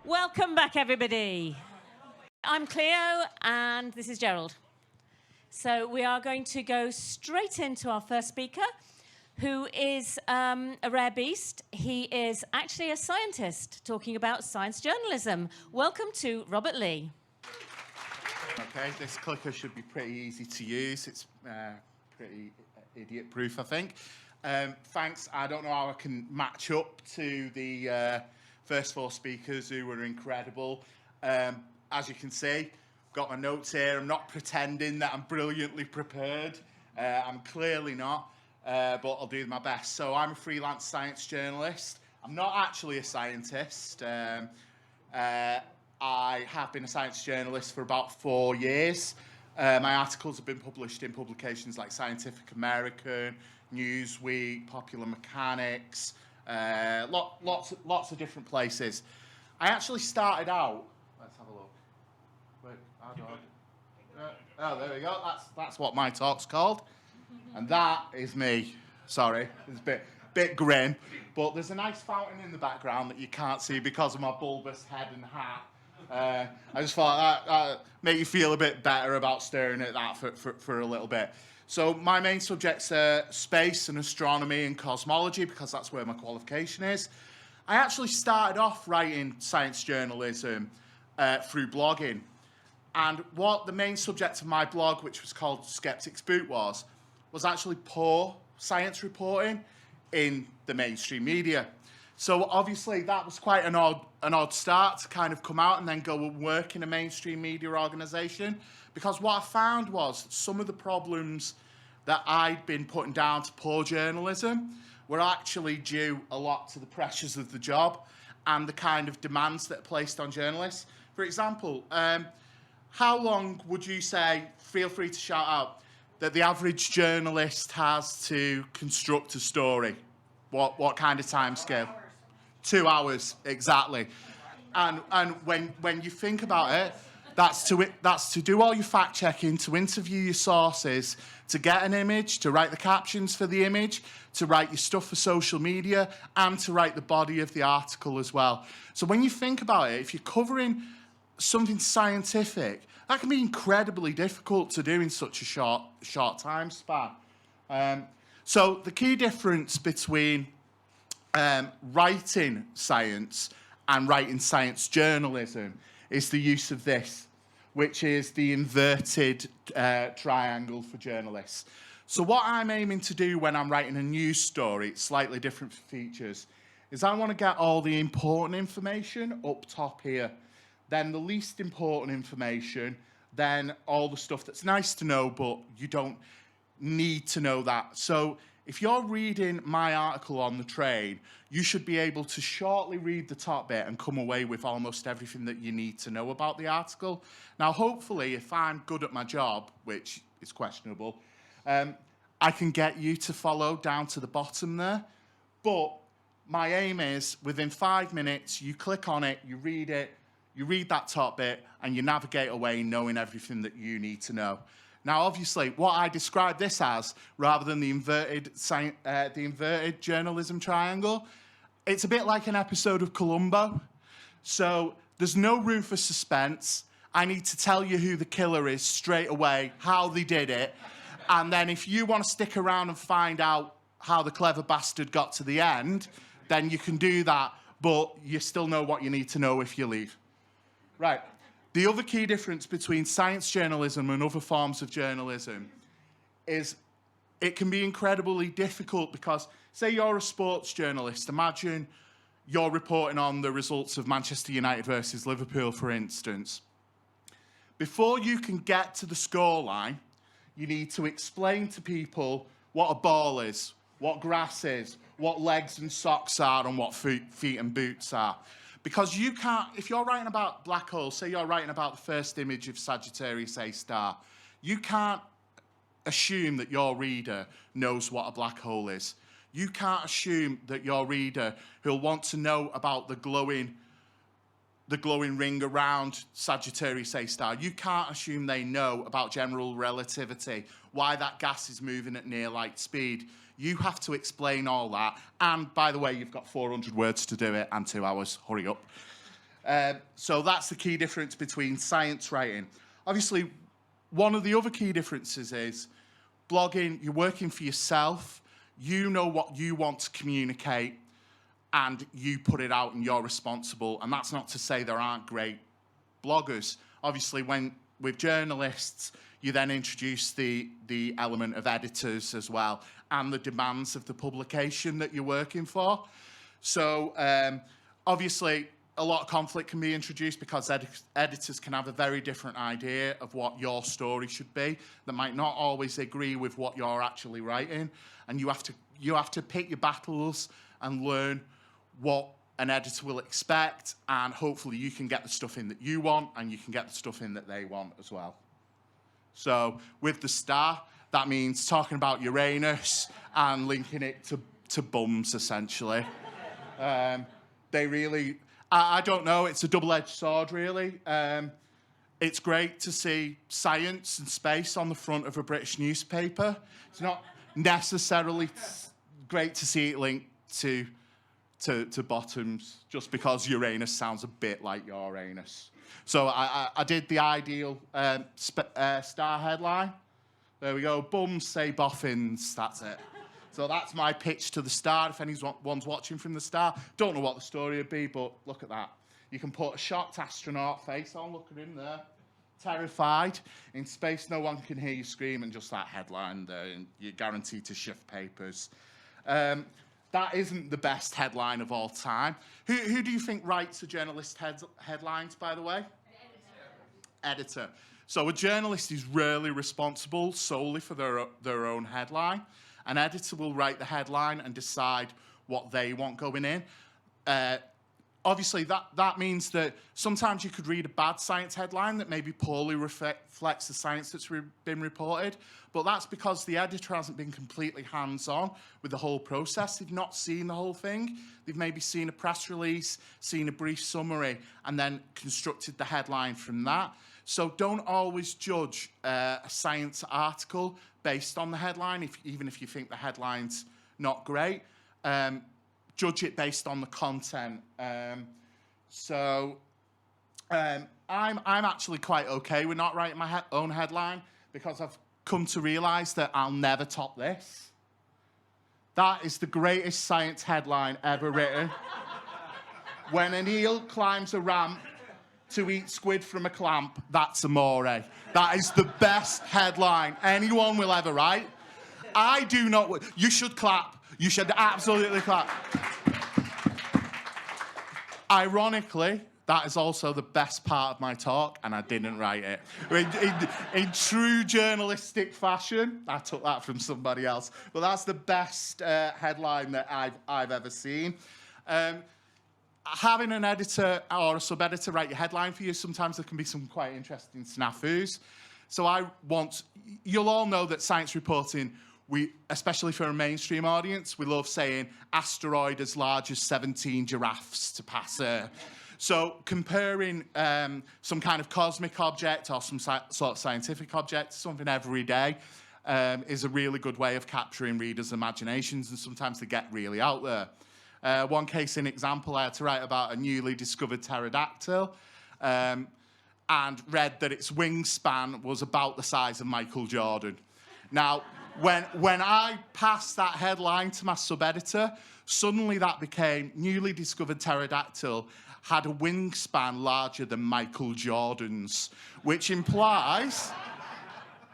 Welcome back, everybody. I'm Cleo, and this is Gerald. So we are going to go straight into our first speaker, who is a rare beast. He is actually a scientist talking about science journalism. Welcome to Robert Lee. Okay, this clicker should be pretty easy to use. It's pretty idiot-proof, I think. Thanks. I don't know how I can match up to the first four speakers who were incredible. As you can see, got my notes here. I'm not pretending that I'm brilliantly prepared. I'm clearly not, but I'll do my best. So I'm a freelance science journalist. I'm not actually a scientist. I have been a science journalist for about 4 years. My articles have been published in publications like Scientific American, Newsweek, Popular Mechanics, lots of different places. I actually started out. Let's have a look. Wait, how do I? Oh, there we go. That's what my talk's called, and that is me. Sorry, it's a bit grim, but there's a nice fountain in the background that you can't see because of my bulbous head and hat. I just thought that make you feel a bit better about staring at that for a little bit. So my main subjects are space and astronomy and cosmology because that's where my qualification is. I actually started off writing science journalism through blogging. And what the main subject of my blog, which was called Skeptic's Boot, was actually poor science reporting in the mainstream media. So obviously that was quite an odd start to kind of come out and then go and work in a mainstream media organisation, because what I found was some of the problems that I'd been putting down to poor journalism were actually due a lot to the pressures of the job and the kind of demands that are placed on journalists. For example, how long would you say, feel free to shout out, that the average journalist has to construct a story? What kind of time scale? 2 hours, exactly. And when you think about it, that's to do all your fact checking, to interview your sources, to get an image, to write the captions for the image, to write your stuff for social media, and to write the body of the article as well. So when you think about it, if you're covering something scientific, that can be incredibly difficult to do in such a short time span. So the key difference between writing science and writing science journalism is the use of this, which is the inverted triangle for journalists. So what I'm aiming to do when I'm writing a news story, it's slightly different features, is I want to get all the important information up top here, then the least important information, then all the stuff that's nice to know, but you don't need to know that. So if you're reading my article on the train, you should be able to shortly read the top bit and come away with almost everything that you need to know about the article. Now, hopefully, if I'm good at my job, which is questionable, I can get you to follow down to the bottom there. But my aim is, within 5 minutes, you click on it, you read that top bit, and you navigate away knowing everything that you need to know. Now, obviously, what I describe this as, rather than the inverted journalism triangle, it's a bit like an episode of Columbo. So there's no room for suspense. I need to tell you who the killer is straight away, how they did it, and then if you want to stick around and find out how the clever bastard got to the end, then you can do that, but you still know what you need to know if you leave. Right. The other key difference between science journalism and other forms of journalism is it can be incredibly difficult because, say you're a sports journalist, imagine you're reporting on the results of Manchester United versus Liverpool, for instance. Before you can get to the scoreline, you need to explain to people what a ball is, what grass is, what legs and socks are, and what feet and boots are. Because you can't, if you're writing about black holes, say you're writing about the first image of Sagittarius A star, you can't assume that your reader knows what a black hole is. You can't assume that your reader who'll want to know about the glowing ring around Sagittarius A star, you can't assume they know about general relativity, why that gas is moving at near light speed. You have to explain all that. And by the way, you've got 400 words to do it and 2 hours. Hurry up. So that's the key difference between science writing. Obviously, one of the other key differences is blogging, you're working for yourself, you know what you want to communicate, and you put it out and you're responsible. And that's not to say there aren't great bloggers. Obviously, with journalists, you then introduce the element of editors as well, and the demands of the publication that you're working for. So obviously, a lot of conflict can be introduced because editors can have a very different idea of what your story should be that might not always agree with what you're actually writing. And you have to pick your battles and learn what an editor will expect, and hopefully you can get the stuff in that you want and you can get the stuff in that they want as well. So with the star, that means talking about Uranus and linking it to bums, essentially. They really, I don't know, it's a double-edged sword, really. It's great to see science and space on the front of a British newspaper. It's not necessarily great to see it linked to bottoms, just because Uranus sounds a bit like Uranus. So I did the ideal star headline. There we go. Bums say boffins. That's it. So that's my pitch to the Star. If anyone's watching from the Star, don't know what the story would be, but look at that. You can put a shocked astronaut face on. Look at him there. Terrified. In space, no one can hear you scream, and just that headline there, and you're guaranteed to shift papers. That isn't the best headline of all time. Who do you think writes a journalist headlines, by the way? Editor. So a journalist is rarely responsible solely for their own headline. An editor will write the headline and decide what they want going in. Obviously, that means that sometimes you could read a bad science headline that maybe poorly reflects the science that's been reported, but that's because the editor hasn't been completely hands-on with the whole process. They've not seen the whole thing. They've maybe seen a press release, seen a brief summary, and then constructed the headline from that. So don't always judge a science article based on the headline, even if you think the headline's not great. Judge it based on the content. I'm actually quite okay with not writing my own headline, because I've come to realise that I'll never top this. That is the greatest science headline ever written. When an eel climbs a ramp to eat squid from a clamp, that's amore. That is the best headline anyone will ever write. I do not... You should clap. You should absolutely clap. Ironically, that is also the best part of my talk, and I didn't write it. In true journalistic fashion, I took that from somebody else, but that's the best headline that I've ever seen. Having an editor or a sub-editor write your headline for you, sometimes there can be some quite interesting snafus. So you'll all know that science reporting, especially for a mainstream audience, we love saying asteroid as large as 17 giraffes to pass Earth. So comparing some kind of cosmic object or some sort of scientific object to something every day is a really good way of capturing readers' imaginations, and sometimes they get really out there. One case in example, I had to write about a newly discovered pterodactyl and read that its wingspan was about the size of Michael Jordan. Now, when I passed that headline to my sub-editor, suddenly that became newly discovered pterodactyl had a wingspan larger than Michael Jordan's, which implies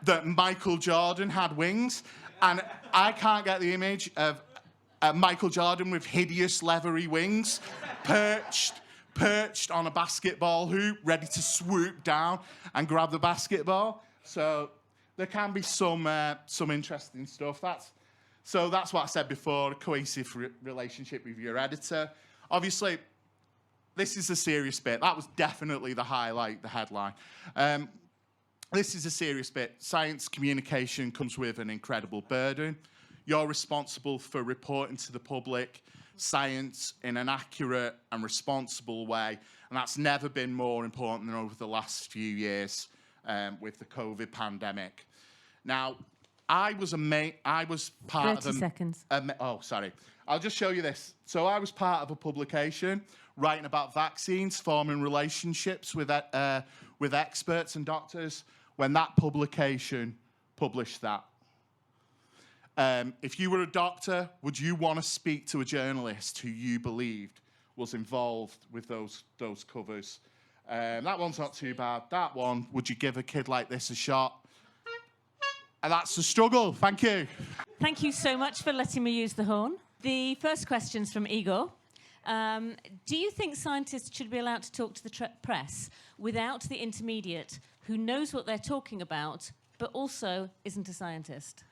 that Michael Jordan had wings, and I can't get the image of Michael Jordan with hideous leathery wings perched on a basketball hoop, ready to swoop down and grab the basketball. So there can be some interesting stuff. That's what I said before, a cohesive relationship with your editor. Obviously, this is a serious bit. That was definitely the highlight, the headline. This is a serious bit. Science communication comes with an incredible burden. You're responsible for reporting to the public science in an accurate and responsible way, and that's never been more important than over the last few years with the COVID pandemic. Now, I was part of 30 seconds. Sorry. I'll just show you this. So I was part of a publication writing about vaccines, forming relationships with experts and doctors when that publication published that. If you were a doctor, would you want to speak to a journalist who you believed was involved with those covers? That one's not too bad. That one, would you give a kid like this a shot? And that's the struggle. Thank you. Thank you so much for letting me use the horn. The first question's from Igor. Do you think scientists should be allowed to talk to the press without the intermediate who knows what they're talking about but also isn't a scientist?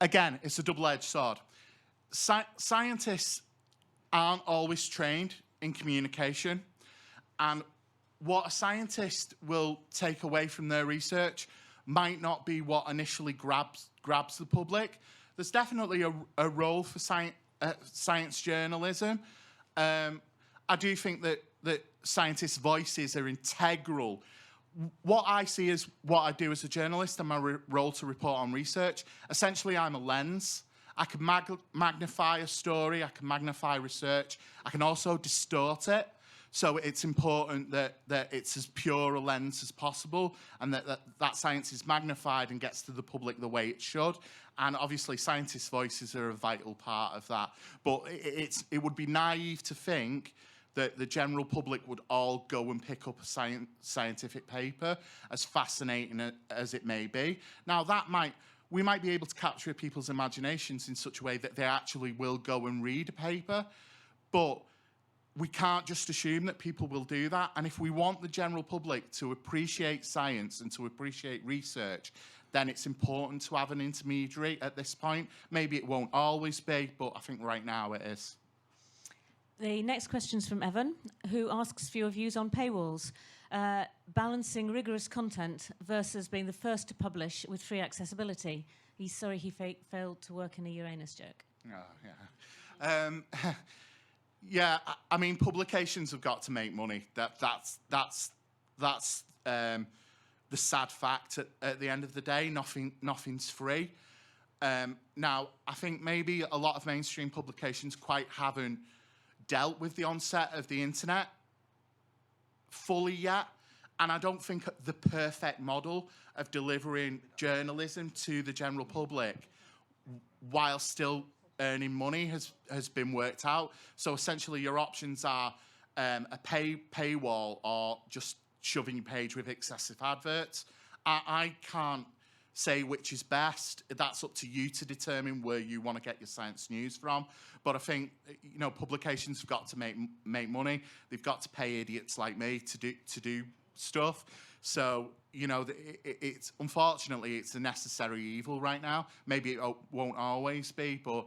Again, it's a double-edged sword. Scientists aren't always trained in communication, and what a scientist will take away from their research might not be what initially grabs the public. There's definitely a role for science journalism. I do think that scientists' voices are integral. What I see is what I do as a journalist and my role to report on research. Essentially, I'm a lens. I can magnify a story, I can magnify research, I can also distort it. So it's important that it's as pure a lens as possible and that science is magnified and gets to the public the way it should. And obviously scientists' voices are a vital part of that. But it would be naive to think that the general public would all go and pick up a scientific paper, as fascinating as it may be. Now, we might be able to capture people's imaginations in such a way that they actually will go and read a paper, but we can't just assume that people will do that. And if we want the general public to appreciate science and to appreciate research, then it's important to have an intermediary at this point. Maybe it won't always be, but I think right now it is. The next question's from Evan, who asks for your views on paywalls, balancing rigorous content versus being the first to publish with free accessibility. He's sorry he failed to work in a Uranus joke. Oh, yeah. Yeah, I mean, publications have got to make money. That's the sad fact at the end of the day. Nothing's free. Now, I think maybe a lot of mainstream publications quite haven't dealt with the onset of the internet fully yet. And I don't think the perfect model of delivering journalism to the general public while still earning money has been worked out. So essentially your options are a paywall or just shoving your page with excessive adverts. I can't say which is best. That's up to you to determine where you want to get your science news from. But I think, you know, publications have got to make money. They've got to pay idiots like me to do stuff. So, you know, it's unfortunately it's a necessary evil right now. Maybe it won't always be, but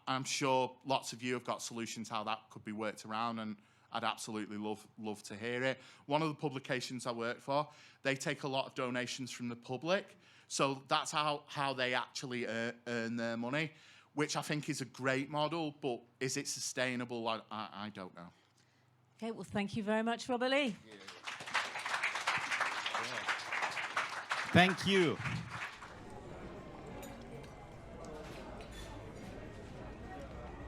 I'm sure lots of you have got solutions how that could be worked around, and I'd absolutely love to hear it. One of the publications I work for, they take a lot of donations from the public, so that's how they actually earn their money, which I think is a great model, but is it sustainable? I don't know. Okay, well, thank you very much, Robert Lee. Thank you.